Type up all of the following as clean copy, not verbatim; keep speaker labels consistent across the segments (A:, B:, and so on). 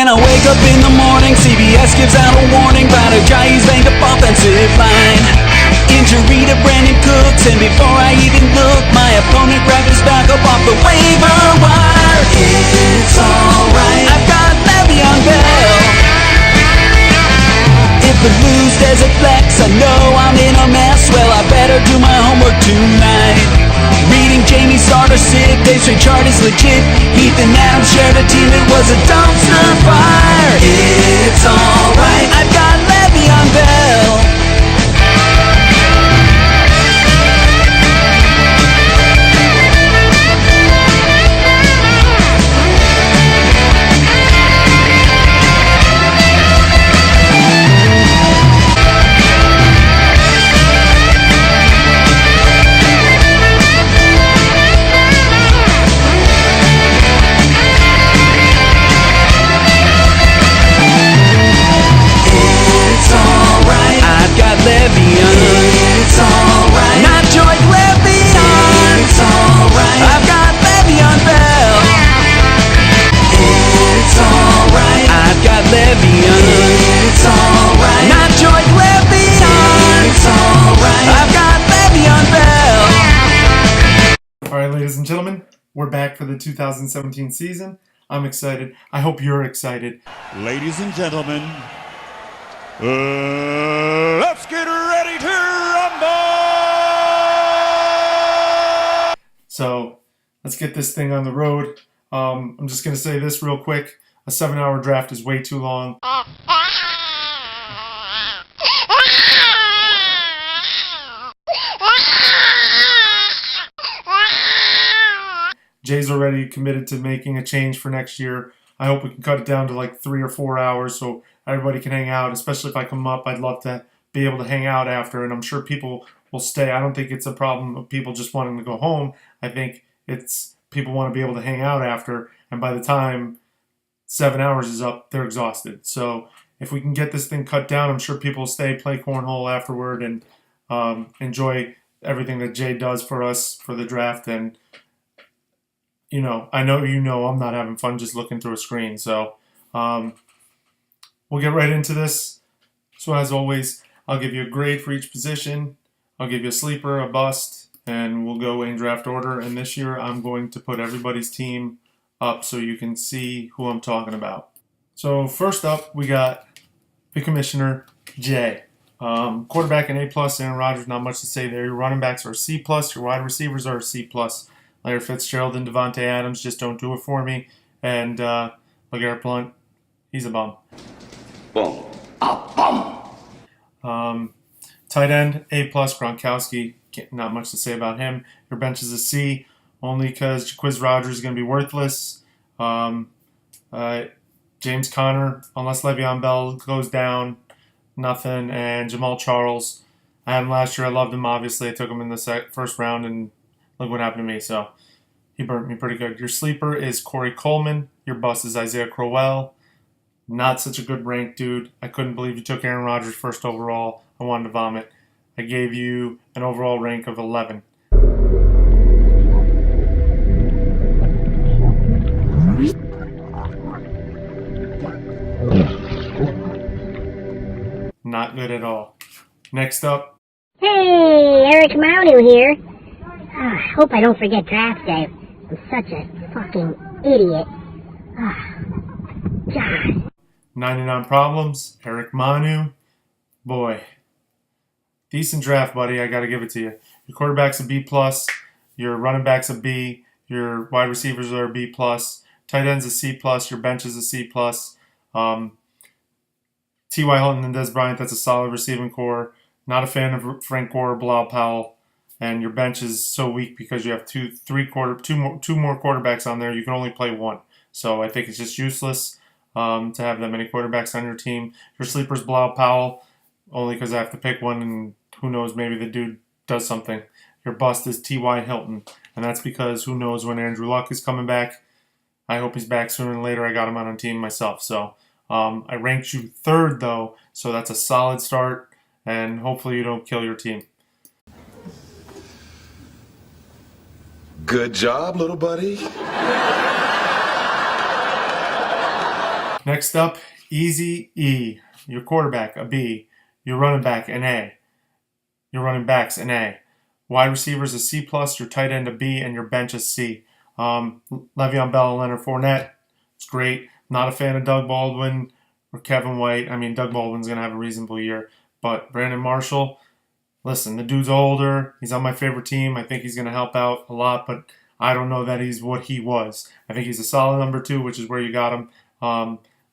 A: When I wake up in the morning, CBS gives out a warning about a guy who's banged up offensive line. Injury to Brandon Cooks, and before I even look, my opponent grabbed his back up off the waiver wire. It's alright, I've got Le'Veon Bell. If the Blues desert flex, I know I'm in a mess. Well, I better do my homework tonight. Reading Jamie Starter sick, Dave straight chart is legit. Ethan Adams shared a team, it was a dumpster fire. It's alright, I've got Le'Veon Bell.
B: Ladies and gentlemen, we're back for the 2017 season. I'm excited. I hope you're excited.
C: Ladies and gentlemen, let's get ready to rumble!
B: So, let's get this thing on the road. I'm just going to say this real quick. A 7-hour draft is way too long. Jay's already committed to making a change for next year. I hope we can cut it down to like 3 or 4 hours so everybody can hang out. Especially if I come up, I'd love to be able to hang out after, and I'm sure people will stay. I don't think it's a problem of people just wanting to go home. I think it's people want to be able to hang out after, and by the time 7 hours is up, they're exhausted. So if we can get this thing cut down, I'm sure people will stay, play cornhole afterward, and enjoy everything that Jay does for us for the draft. And you know I'm not having fun just looking through a screen. So we'll get right into this. So as always, I'll give you a grade for each position. I'll give you a sleeper, a bust, and we'll go in draft order. And this year I'm going to put everybody's team up so you can see who I'm talking about. So first up, we got the commissioner, Jay. Quarterback an A+, Aaron Rodgers, not much to say there. Your running backs are C+, your wide receivers are C+. Larry Fitzgerald and Devontae Adams just don't do it for me. And LeGarrette Blount, he's a bum.
D: Boom. A bum.
B: Tight end, A+, Gronkowski, not much to say about him. Your bench is a C, only because Jacquizz Rodgers is going to be worthless. James Conner, unless Le'Veon Bell goes down, nothing. And Jamal Charles, I had him last year. I loved him, obviously. I took him in the first round, and look what happened to me. So he burnt me pretty good. Your sleeper is Corey Coleman. Your bust is Isaiah Crowell. Not such a good rank, dude. I couldn't believe you took Aaron Rodgers first overall. I wanted to vomit. I gave you an overall rank of 11. Not good at all. Next up.
E: Hey, Eric Manu here. Hope I don't forget draft day. I'm such a fucking idiot. God.
B: 99 Problems, Eric Manu. Boy. Decent draft, buddy. I got to give it to you. Your quarterback's a B+. Your running back's a B. Your wide receivers are a B+. Tight end's a C+. Your bench is a C+. T.Y. Hilton and Dez Bryant, that's a solid receiving core. Not a fan of Frank Gore or Bilal Powell. And your bench is so weak because you have two more quarterbacks on there. You can only play one. So I think it's just useless to have that many quarterbacks on your team. Your sleeper's Bilal Powell, only because I have to pick one, and who knows, maybe the dude does something. Your bust is T.Y. Hilton, and that's because who knows when Andrew Luck is coming back. I hope he's back sooner than later. I got him on a team myself. So I ranked you third, though, so that's a solid start, and hopefully you don't kill your team.
D: Good job, little buddy.
B: Next up, Easy E. Your quarterback, a B. Your running back, an A. Your running backs, an A. Wide receivers, a C+. Your tight end, a B. And your bench, a C. Le'Veon Bell and Leonard Fournette, it's great. Not a fan of Doug Baldwin or Kevin White. I mean, Doug Baldwin's going to have a reasonable year. But Brandon Marshall, listen, the dude's older. He's on my favorite team. I think he's going to help out a lot, but I don't know that he's what he was. I think he's a solid number 2, which is where you got him.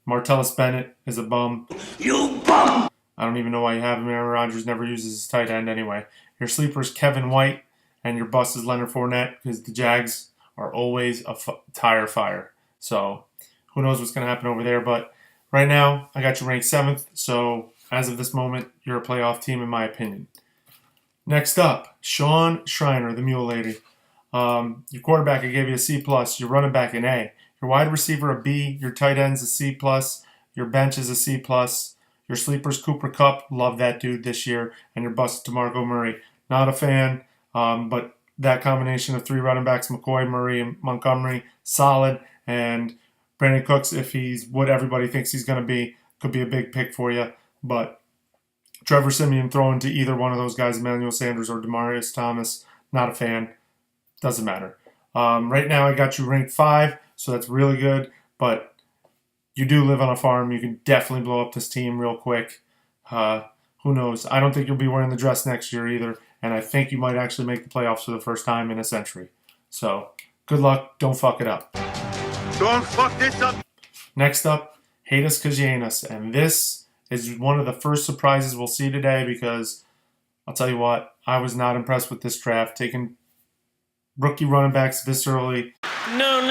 B: Martellus Bennett is a bum.
D: You bum!
B: I don't even know why you have him. Aaron Rodgers never uses his tight end anyway. Your sleeper is Kevin White, and your bust is Leonard Fournette, because the Jags are always a tire fire. So who knows what's going to happen over there. But right now, I got you ranked 7th. So as of this moment, you're a playoff team in my opinion. Next up, Sean Schreiner, the Mule Lady. Your quarterback, I gave you a C+. Your running back, an A. Your wide receiver, a B. Your tight end's a C+. Your bench is a C+. Your sleeper's Cooper Kupp. Love that dude this year. And your bust is DeMarco Murray. Not a fan, but that combination of 3 running backs, McCoy, Murray, and Montgomery, solid. And Brandon Cooks, if he's what everybody thinks he's going to be, could be a big pick for you. But Trevor Siemian throwing to either one of those guys, Emmanuel Sanders or Demaryius Thomas, not a fan. Doesn't matter. Right now, I got you ranked 5, so that's really good. But you do live on a farm. You can definitely blow up this team real quick. Who knows? I don't think you'll be wearing the dress next year either. And I think you might actually make the playoffs for the first time in a century. So, good luck. Don't fuck it up.
C: Don't fuck this up.
B: Next up, Haters Kajianis. And this is one of the first surprises we'll see today because I'll tell you what, I was not impressed with this draft. Taking rookie running backs this early.
F: No.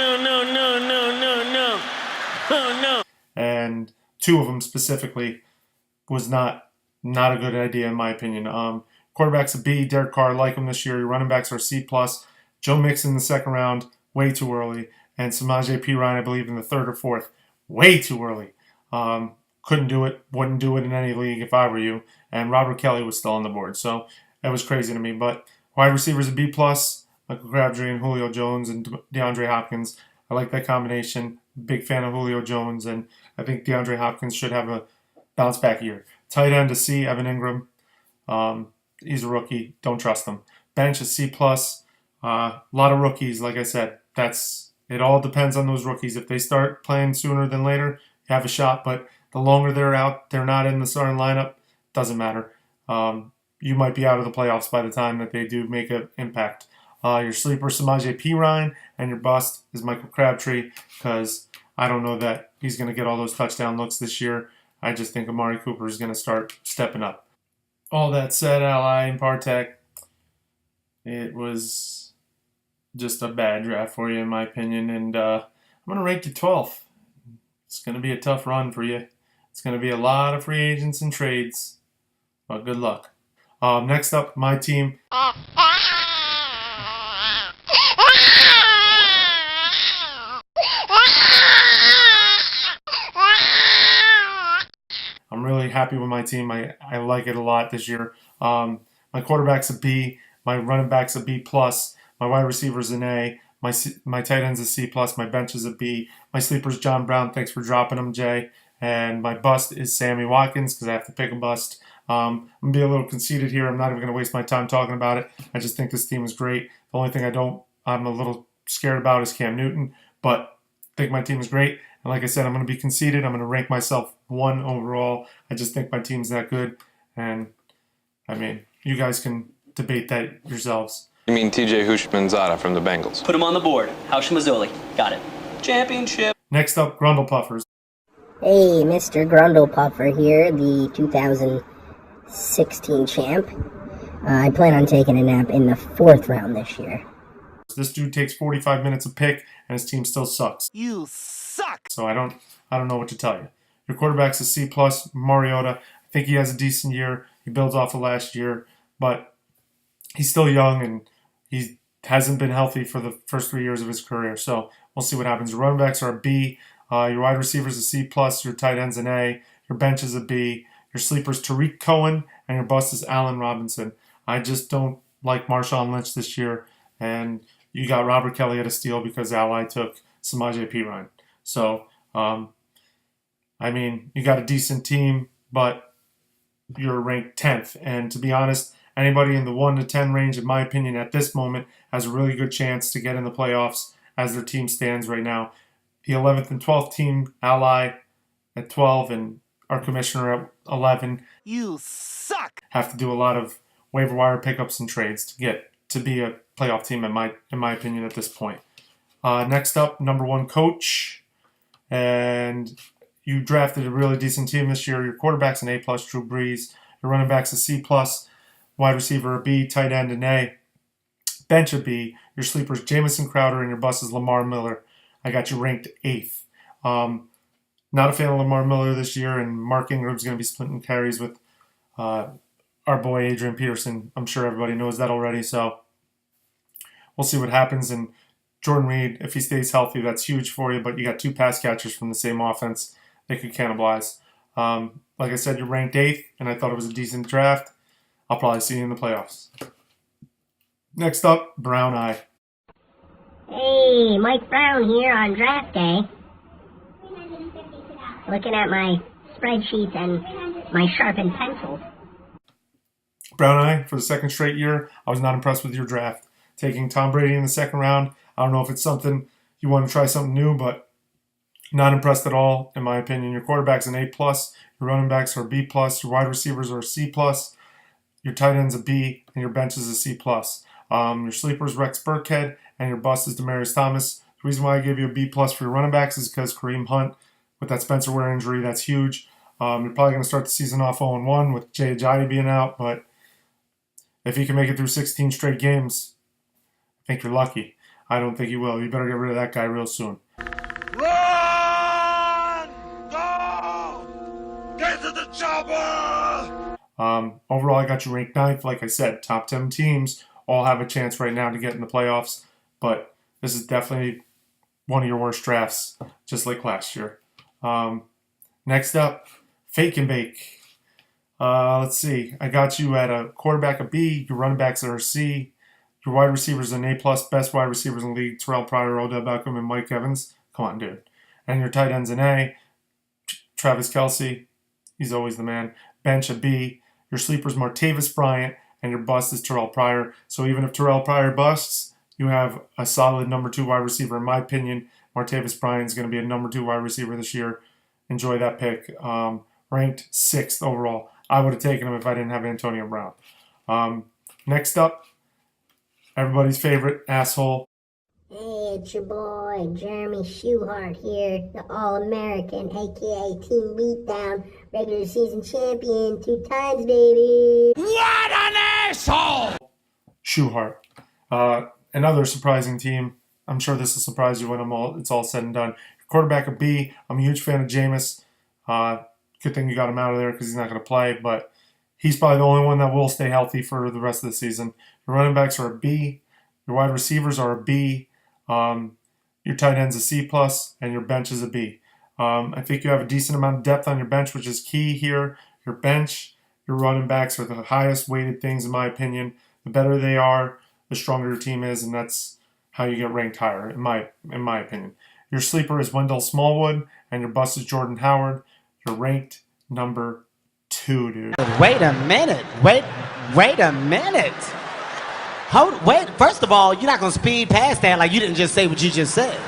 F: Oh, no.
B: And 2 of them specifically was not a good idea in my opinion. Quarterback's a B. Derek Carr, like him this year. Your running backs are C+. Joe Mixon in the 2nd round, way too early. And Samaje Perine, I believe, in the 3rd or 4th, way too early. Couldn't do it. Wouldn't do it in any league if I were you. And Robert Kelly was still on the board. So that was crazy to me. But wide receivers a B+. Michael Crabtree and Julio Jones and DeAndre Hopkins. I like that combination. Big fan of Julio Jones. And I think DeAndre Hopkins should have a bounce back year. Tight end a C, Evan Ingram. He's a rookie. Don't trust him. Bench a C+. A lot of rookies, like I said. It all depends on those rookies. If they start playing sooner than later, you have a shot. But the longer they're out, they're not in the starting lineup, doesn't matter. You might be out of the playoffs by the time that they do make an impact. Your sleeper, Samaje Perine, and your bust is Michael Crabtree because I don't know that he's going to get all those touchdown looks this year. I just think Amari Cooper is going to start stepping up. All that said, Ally and Partek, it was just a bad draft for you, in my opinion, and I'm going to rank you 12th. It's going to be a tough run for you. It's going to be a lot of free agents and trades, but good luck. Next up, my team. I'm really happy with my team. I like it a lot this year. My quarterback's a B. My running back's a B+. My wide receiver's an A. My tight end's a C+. My bench is a B. My sleeper's John Brown. Thanks for dropping him, Jay. And my bust is Sammy Watkins because I have to pick a bust. I'm going to be a little conceited here. I'm not even going to waste my time talking about it. I just think this team is great. The only thing I'm a little scared about is Cam Newton. But I think my team is great. And like I said, I'm going to be conceited. I'm going to rank myself 1 overall. I just think my team's that good. And, I mean, you guys can debate that yourselves.
G: You mean TJ Houshmandzadeh from the Bengals?
H: Put him on the board. Housham Mazzoli. Got it. Championship.
B: Next up, Grundle Puffers.
E: Hey, Mr. Grundlepuffer here, the 2016 champ. I plan on taking a nap in the 4th round this year.
B: This dude takes 45 minutes a pick, and his team still sucks.
C: You suck.
B: So I don't know what to tell you. Your quarterback's a C+, Mariota. I think he has a decent year. He builds off of last year, but he's still young, and he hasn't been healthy for the first 3 years of his career. So we'll see what happens. Your running backs are a B. Your wide receiver's a C+. Your tight end's an A. Your bench is a B. Your sleeper's Tariq Cohen, and your bust is Allen Robinson. I just don't like Marshawn Lynch this year, and you got Robert Kelly at a steal because Ally took Samaje Perine. So I mean, you got a decent team, but you're ranked 10th. And to be honest, anybody in the 1 to 10 range, in my opinion, at this moment, has a really good chance to get in the playoffs as their team stands right now. The 11th and 12th team, Ally at 12, and our commissioner at 11.
C: You suck!
B: Have to do a lot of waiver wire pickups and trades to get to be a playoff team, in my opinion, at this point. Next up, number 1 coach. And you drafted a really decent team this year. Your quarterback's an A+, Drew Brees. Your running back's a C+, wide receiver a B, tight end an A, bench a B. Your sleeper's Jamison Crowder, and your bust is Lamar Miller. I got you ranked 8th. Not a fan of Lamar Miller this year, and Mark Ingram's going to be splitting carries with our boy Adrian Peterson. I'm sure everybody knows that already, so we'll see what happens. And Jordan Reed, if he stays healthy, that's huge for you, but you got 2 pass catchers from the same offense. They could cannibalize. Like I said, you're ranked 8th, and I thought it was a decent draft. I'll probably see you in the playoffs. Next up, Brown Eye.
E: Hey, Mike Brown here on draft day. Looking at my spreadsheets and my sharpened pencils.
B: Brown Eye, for the second straight year, I was not impressed with your draft. Taking Tom Brady in the second round, I don't know if it's something you want to try something new, but not impressed at all, in my opinion. Your quarterback's an A+, your running backs are B+, your wide receivers are a C+, your tight end's a B, and your bench is a C+. Your sleeper's Rex Burkhead, and your bust is Demaryius Thomas. The reason why I gave you a B+ for your running backs is because Kareem Hunt, with that Spencer Ware injury, that's huge. You're probably going to start the season off 0-1 with Jay Ajayi being out, but if he can make it through 16 straight games, I think you're lucky. I don't think he will. You better get rid of that guy real soon.
C: Run! Go! Get to the chopper!
B: Overall, I got you ranked 9th. Like I said, top 10 teams all have a chance right now to get in the playoffs, but this is definitely one of your worst drafts, just like last year. Next up, Fake and Bake. Let's see. I got you at a quarterback a B. Your running backs are a C. Your wide receivers an A+. Best wide receivers in the league: Terrell Pryor, Odell Beckham, and Mike Evans. Come on, dude. And your tight end's an A. Travis Kelce. He's always the man. Bench a B. Your sleeper's Martavis Bryant, and your bust is Terrell Pryor. So even if Terrell Pryor busts, you have a solid number 2 wide receiver. In my opinion, Martavis Bryant is going to be a number 2 wide receiver this year. Enjoy that pick. Ranked 6th overall. I would have taken him if I didn't have Antonio Brown. Next up, everybody's favorite asshole.
E: Hey, it's your boy, Jeremy Schuhart here, the All-American, a.k.a. Team Beatdown, regular season champion 2 times, baby.
C: What an asshole!
B: Schuhart. Another surprising team. I'm sure this will surprise you when it's all said and done. Your quarterback a B. I'm a huge fan of Jameis. Good thing you got him out of there because he's not going to play, but he's probably the only one that will stay healthy for the rest of the season. Your running backs are a B. Your wide receivers are a B. Your tight end's a C+, and your bench is a B. I think you have a decent amount of depth on your bench, which is key here. Your bench, your running backs are the highest weighted things, in my opinion. The better they are, the stronger your team is, and that's how you get ranked higher, in my opinion. Your sleeper is Wendell Smallwood, and your bust is Jordan Howard. You're ranked number 2, dude.
F: Wait a minute. Wait a minute. Wait, first of all, you're not going to speed past that like you didn't just say what you just said.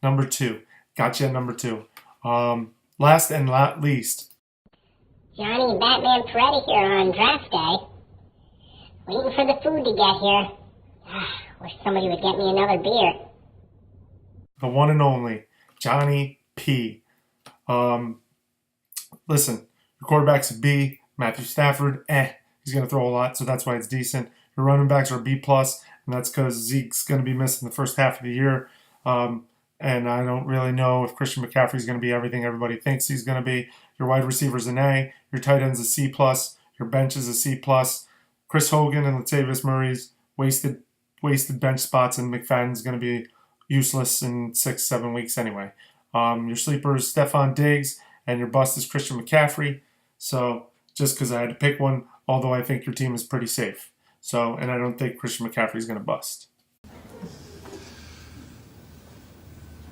B: Number 2. Got you at number 2. Last and not least.
E: Johnny and Batman Freddy here on draft day. Waiting for the food to get here. Wish somebody would get me another beer.
B: The one and only Johnny P. Listen, your quarterback's a B. Matthew Stafford, he's going to throw a lot, so that's why it's decent. Your running backs are a B+, and that's because Zeke's going to be missing the first half of the year. And I don't really know if Christian McCaffrey's going to be everything everybody thinks he's going to be. Your wide receiver's an A. Your tight end's a C+. Your bench is a C+. Chris Hogan and Latavius Murray's wasted bench spots, and McFadden's going to be useless in 6-7 weeks anyway. Your sleeper is Stephon Diggs, and your bust is Christian McCaffrey. So just because I had to pick one, although I think your team is pretty safe. So, and I don't think Christian McCaffrey is going to bust.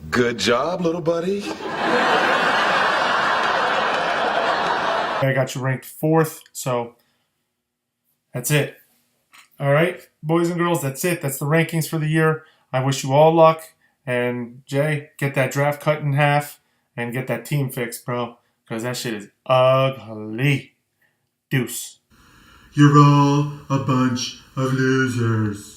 I: Good job, little buddy.
B: I got you ranked 4th, so that's it. All right, boys and girls, that's it. That's the rankings for the year. I wish you all luck. And Jay, get that draft cut in half and get that team fixed, bro, because that shit is ugly. Deuce.
I: You're all a bunch of losers.